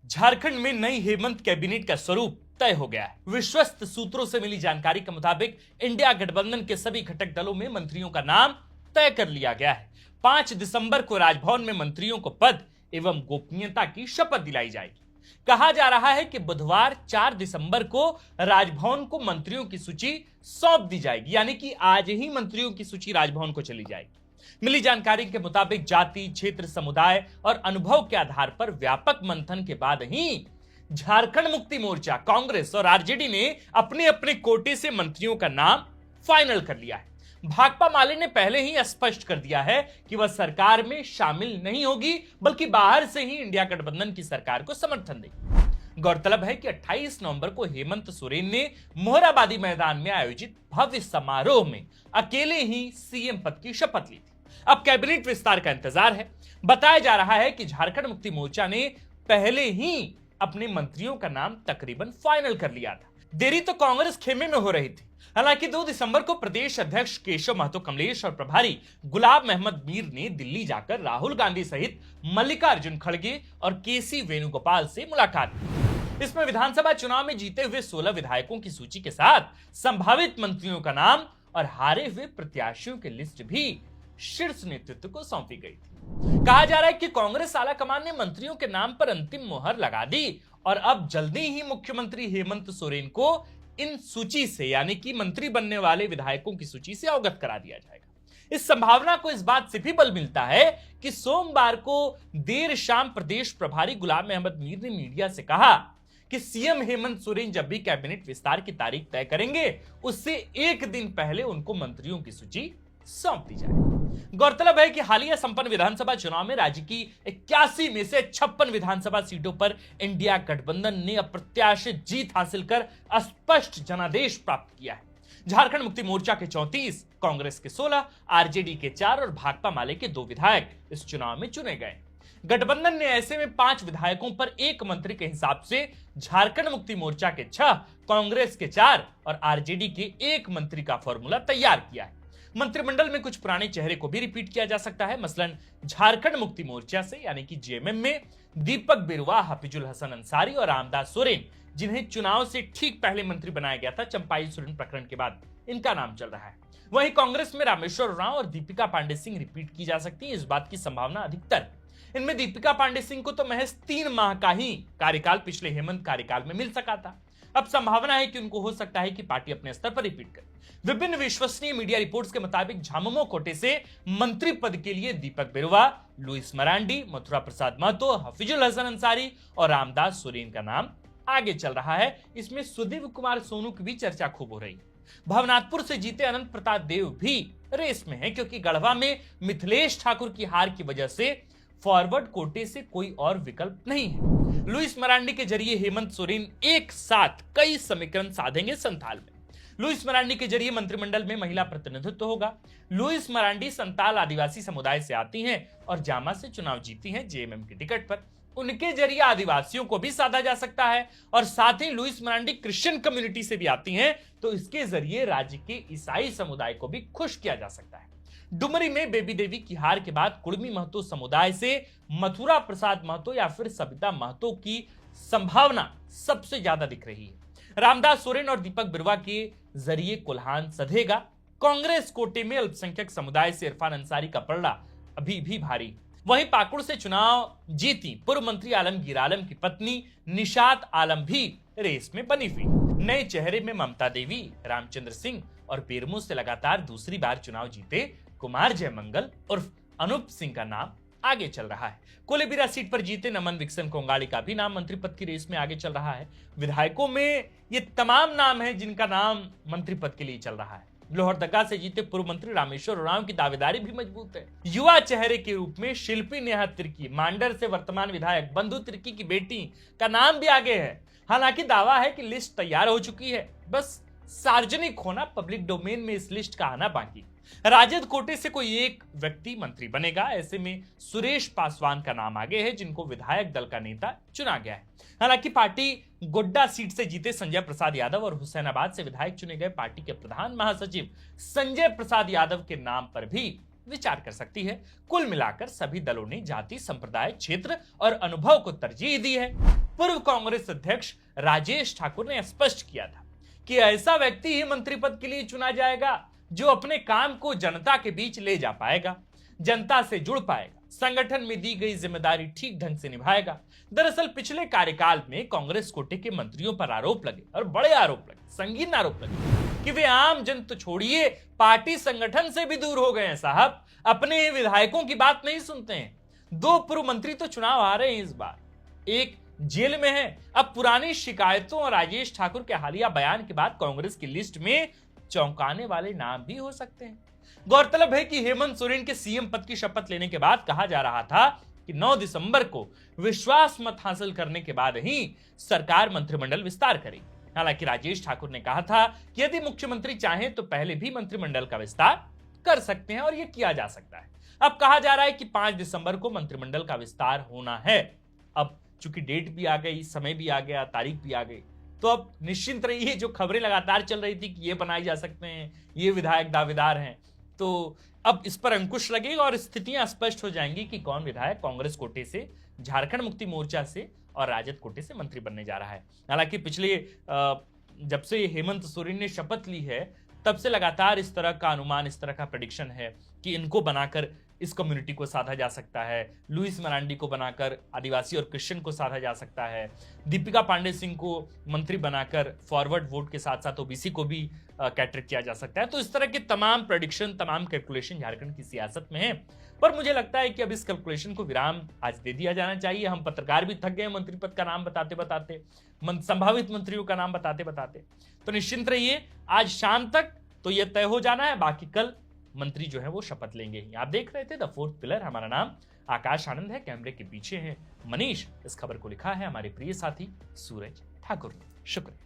झारखंड में नई हेमंत कैबिनेट का स्वरूप तय हो गया है। विश्वस्त सूत्रों से मिली जानकारी के मुताबिक इंडिया गठबंधन के सभी घटक दलों में मंत्रियों का नाम तय कर लिया गया है। 5 दिसंबर को राजभवन में मंत्रियों को पद एवं गोपनीयता की शपथ दिलाई जाएगी। कहा जा रहा है कि बुधवार 4 दिसंबर को राजभवन को मंत्रियों की सूची सौंप दी जाएगी, यानी कि आज ही मंत्रियों की सूची राजभवन को चली जाएगी। मिली जानकारी के मुताबिक जाति, क्षेत्र, समुदाय और अनुभव के आधार पर व्यापक मंथन के बाद ही झारखंड मुक्ति मोर्चा, कांग्रेस और आरजेडी ने अपने अपने कोटे से मंत्रियों का नाम फाइनल कर लिया है। भाकपा माले ने पहले ही स्पष्ट कर दिया है कि वह सरकार में शामिल नहीं होगी, बल्कि बाहर से ही इंडिया गठबंधन की सरकार को समर्थन देगी। गौरतलब है कि 28 नवंबर को हेमंत सोरेन ने मोहराबादी मैदान में आयोजित भव्य समारोह में अकेले ही सीएम पद की शपथ ली थी। अब कैबिनेट विस्तार का इंतजार है। बताया जा रहा है कि झारखंड मुक्ति मोर्चा ने पहले ही अपने मंत्रियों का नाम तकरीबन फाइनल कर लिया था। देरी तो कांग्रेस खेमे में हो रही थी। हालांकि 2 दिसंबर को प्रदेश अध्यक्ष केशव महतो कमलेश और प्रभारी गुलाब अहमद मीर ने दिल्ली जाकर राहुल गांधी सहित मल्लिकार्जुन खड़गे और केसी वेणुगोपाल से मुलाकात की। इसमें विधानसभा चुनाव में जीते हुए 16 विधायकों की सूची के साथ संभावित मंत्रियों का नाम और हारे हुए प्रत्याशियों की लिस्ट भी शीर्ष नेतृत्व को सौंपी गई थी। कहा जा रहा है कि कांग्रेस आला कमान ने मंत्रियों के नाम पर अंतिम मोहर लगा दी और अब जल्दी ही मुख्यमंत्री हेमंत सोरेन को इन सूची से, यानी कि मंत्री बनने वाले विधायकों की सूची से अवगत करा दिया जाएगा। इस संभावना को इस बात से भी बल मिलता है कि सोमवार को देर शाम प्रदेश प्रभारी गुलाम अहमद मीर ने मीडिया से कहा कि सीएम हेमंत सोरेन जब भी कैबिनेट विस्तार की तारीख तय करेंगे, उससे एक दिन पहले उनको मंत्रियों की सूची सौंप दी जाए। गौरतलब है कि हालिया संपन्न विधानसभा चुनाव में राज्य की 81 में से 56 विधानसभा सीटों पर इंडिया गठबंधन ने अप्रत्याशित जीत हासिल कर स्पष्ट जनादेश प्राप्त किया है। झारखंड मुक्ति मोर्चा के 34, कांग्रेस के 16, आरजेडी के 4 और भाकपा माले के 2 विधायक इस चुनाव में चुने गए। गठबंधन ने ऐसे में 5 विधायकों पर 1 मंत्री के हिसाब से झारखंड मुक्ति मोर्चा के 6, कांग्रेस के 4 और आरजेडी के 1 मंत्री का फॉर्मूला तैयार किया है। मंत्रिमंडल में कुछ पुराने चेहरे को भी रिपीट किया जा सकता है। मसलन झारखंड मुक्ति मोर्चा से, यानी कि जेएमएम में दीपक बिरुवा, हफीजुल हसन अंसारी और रामदास सोरेन, जिन्हें चुनाव से ठीक पहले मंत्री बनाया गया था चंपाई सोरेन प्रकरण के बाद, इनका नाम चल रहा है। वहीं कांग्रेस में रामेश्वर उरांव और दीपिका पांडे सिंह रिपीट की जा सकती है। इस बात की संभावना अधिकतर। इनमें दीपिका पांडे सिंह को तो महज 3 माह का ही कार्यकाल पिछले हेमंत कार्यकाल में मिल सका था। अब संभावना है कि उनको हो सकता है कि पार्टी अपने स्तर पर रिपीट करे। विभिन्न विश्वसनीय मीडिया रिपोर्ट्स के मुताबिक झामुमो कोटे से मंत्री पद के लिए दीपक बिरुवा, लुइस मरांडी, मथुरा प्रसाद महतो, हफीजुल हसन अंसारी और रामदास सोरेन का नाम आगे चल रहा है। इसमें सुदीप कुमार सोनू की भी चर्चा खूब हो रही है। भवनाथपुर से जीते अनंत प्रताप देव भी रेस में है, क्योंकि गढ़वा में मिथिलेश ठाकुर की हार की वजह से फॉरवर्ड कोटे से कोई और विकल्प नहीं है। लुइस मरांडी के जरिए हेमंत सोरेन एक साथ कई समीकरण साधेंगे संथाल में। लुइस मरांडी के जरिए मंत्रिमंडल में महिला प्रतिनिधित्व होगा। लुइस मरांडी संताल आदिवासी समुदाय से आती हैं और जामा से चुनाव जीती हैं जेएमएम की टिकट पर। उनके जरिए आदिवासियों को भी साधा जा सकता है और साथ ही लुइस मरांडी क्रिश्चियन कम्युनिटी से भी आती हैं, तो इसके जरिए राज्य के ईसाई समुदाय को भी खुश किया जा सकता है। डुमरी में बेबी देवी की हार के बाद कुड़मी महतो समुदाय से मथुरा प्रसाद महतो या फिर सबिता महतो की संभावना सबसे ज्यादा दिख रही है। रामदास सोरेन और दीपक बिरुवा के जरिए कुल्हान सधेगा। कांग्रेस कोटे में अल्पसंख्यक समुदाय से इरफान अंसारी का पलड़ा अभी भी भारी। वहीं पाकुड़ से चुनाव जीती पूर्व मंत्री आलमगीर आलम की पत्नी निशात आलम भी रेस में बनी हुई। नए चेहरे में ममता देवी, रामचंद्र सिंह और बेरमो से लगातार दूसरी बार चुनाव जीते कुमार जयमंगल उर्फ अनूप सिंह का नाम आगे चल रहा है। कोलेबिरा सीट पर जीते नमन विक्सन कोंगाड़ी का भी नाम मंत्री पद की रेस में आगे चल रहा है। विधायकों में ये तमाम नाम हैं जिनका नाम मंत्री पद के लिए चल रहा है। लोहरदगा से जीते पूर्व मंत्री रामेश्वर उरांव की दावेदारी भी मजबूत है। युवा चेहरे के रूप में शिल्पी नेहा तिर्की, मांडर से वर्तमान विधायक बंधु तिर्की की बेटी का नाम भी आगे है। हालांकि दावा है कि लिस्ट तैयार हो चुकी है, बस सार्वजनिक होना, पब्लिक डोमेन में इस लिस्ट का आना बाकी। राजद कोटे से कोई एक व्यक्ति मंत्री बनेगा। ऐसे में सुरेश पासवान का नाम आगे है, जिनको विधायक दल का नेता चुना गया है। हालांकि पार्टी गोड्डा सीट से जीते संजय प्रसाद यादव और हुसैनाबाद से विधायक चुने गए पार्टी के प्रधान महासचिव संजय प्रसाद यादव के नाम पर भी विचार कर सकती है। कुल मिलाकर सभी दलों ने जाति, संप्रदाय, क्षेत्र और अनुभव को तरजीह दी है। पूर्व कांग्रेस अध्यक्ष राजेश ठाकुर ने स्पष्ट किया था कि ऐसा व्यक्ति ही मंत्री पद के लिए चुना जाएगा जो अपने काम को जनता के बीच ले जा पाएगा, जनता से जुड़ पाएगा, संगठन में दी गई जिम्मेदारी ठीक ढंग से निभाएगा। दरअसल पिछले कार्यकाल में कांग्रेस कोटे के मंत्रियों पर आरोप लगे, और बड़े आरोप लगे, संगीन आरोप लगे कि वे आम जन तो छोड़िए, पार्टी संगठन से भी दूर हो गए हैं साहब, अपने विधायकों की बात नहीं सुनते हैं। 2 पूर्व मंत्री तो चुनाव आ रहे हैं इस बार, एक जेल में है। अब पुरानी शिकायतों और राजेश ठाकुर के हालिया बयान के बाद कांग्रेस की लिस्ट में चौंकाने वाले नाम भी हो सकते हैं। गौरतलब है कि हेमंत सोरेन के सीएम पद की शपथ लेने के बाद कहा जा रहा था कि 9 दिसंबर को विश्वास मत हासिल करने के बाद ही सरकार मंत्रिमंडल विस्तार करेगी। हालांकि राजेश ठाकुर ने कहा था कि यदि मुख्यमंत्री चाहें तो पहले भी मंत्रिमंडल का विस्तार कर सकते हैं और यह किया जा सकता है। अब कहा जा रहा है कि 5 दिसंबर को मंत्रिमंडल का विस्तार होना है। अब चूंकि डेट भी आ गई, समय भी आ गया, तारीख भी आ गई, तो अब निश्चिंत रहिए, जो खबरें लगातार चल रही थी कि ये बनाए जा सकते हैं, ये विधायक दावेदार हैं, तो अब इस पर अंकुश लगेगा और स्थितियां स्पष्ट हो जाएंगी कि कौन विधायक कांग्रेस कोटे से, झारखंड मुक्ति मोर्चा से और राजद कोटे से मंत्री बनने जा रहा है। हालांकि पिछले जब से हेमंत सोरेन ने शपथ ली है तब से लगातार इस तरह का अनुमान, इस तरह का प्रेडिक्शन है कि इनको बनाकर इस कम्युनिटी को साधा जा सकता है, लुइस मरांडी को बनाकर आदिवासी और क्रिश्चियन को साधा जा सकता है, दीपिका पांडे सिंह को मंत्री बनाकर फॉरवर्ड वोट के साथ साथ ओबीसी को भी कैटर किया जा सकता है। तो इस तरह के तमाम प्रेडिक्शन, तमाम कैलकुलेशन झारखंड की सियासत में है। पर मुझे लगता है कि अब इस कैलकुलेशन को विराम आज दे दिया जाना चाहिए। हम पत्रकार भी थक गए मंत्री पद का नाम बताते बताते, संभावित मंत्रियों का नाम बताते बताते। तो निश्चिंत रहिए, आज शाम तक तो यह तय हो जाना है, बाकी कल मंत्री जो है वो शपथ लेंगे ही। आप देख रहे थे द फोर्थ पिलर। हमारा नाम आकाश आनंद है, कैमरे के पीछे है मनीष। इस खबर को लिखा है हमारे प्रिय साथी सूरज ठाकुर ने। शुक्रिया।